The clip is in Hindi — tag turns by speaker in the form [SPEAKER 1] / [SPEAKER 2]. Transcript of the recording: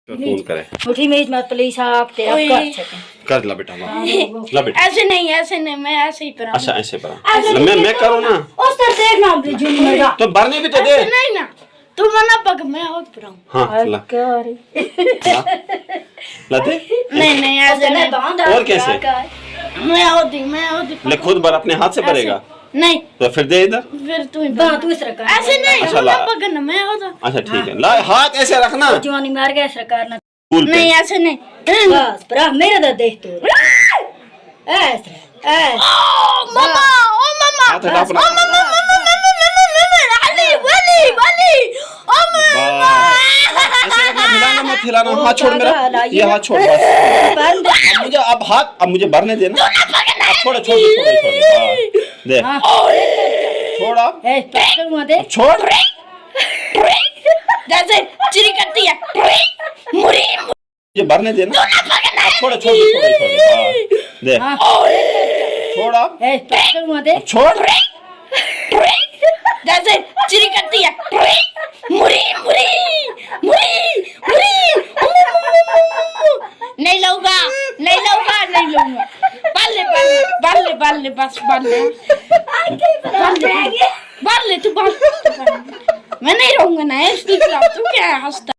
[SPEAKER 1] फोन करे
[SPEAKER 2] मुट्ठी में मत प्लीज आप तेरा कर सके
[SPEAKER 1] कर ला बेटा ला बेटा
[SPEAKER 3] ऐसे नहीं मैं ऐसे ही पढ़ा
[SPEAKER 1] अच्छा ऐसे पढ़ा मैं करूँ ना
[SPEAKER 2] उस तरह देखना जुन मेरा
[SPEAKER 1] तो भरने भी तो दे
[SPEAKER 3] ऐसे नहीं ना तू मना पक मैं और पढ़ाऊं
[SPEAKER 1] हाँ ला ला दे
[SPEAKER 3] नहीं ऐसे नहीं
[SPEAKER 1] और कैसे
[SPEAKER 3] मैं और
[SPEAKER 1] ले खुद भर अपने हाथ से भरेगा
[SPEAKER 3] नहीं
[SPEAKER 1] तो फिर दे इधर
[SPEAKER 3] फिर तू ही
[SPEAKER 2] बात तू सरकार
[SPEAKER 3] ऐसे नहीं
[SPEAKER 1] अच्छा, ला।
[SPEAKER 3] मना पकड़ना मैं होता
[SPEAKER 1] अच्छा ठीक है ला हाथ ऐसे रखना
[SPEAKER 2] जवानी मार गया सरकार ना
[SPEAKER 1] स्कूल पे
[SPEAKER 3] नहीं ऐसे नहीं
[SPEAKER 2] बस पर मेरा दा देख तू ऐसे
[SPEAKER 3] ओ मम्मा
[SPEAKER 1] हाथ हटा अपना
[SPEAKER 3] वाली ओ मम्मा
[SPEAKER 1] ऐसे रखना मत हिलाना हाथ छोड़ मेरा ये हाथ छोड़ बस अब मुझे भरने देना छोड़ दे छोड़ अब
[SPEAKER 2] ए पकड़ मत
[SPEAKER 1] छोड़
[SPEAKER 3] जैसे चिरी करती है मुरी
[SPEAKER 1] मुझे भरने देना छोड़ दे छोड़ अब
[SPEAKER 2] ए पकड़ मत
[SPEAKER 1] छोड़
[SPEAKER 3] जैसे चिरी करती है मुरी नहीं लूंगा बाल बस बाल ले तू बाल मैं नहीं रहूंगा ना इसकी खिलाफ तू क्या है हंसता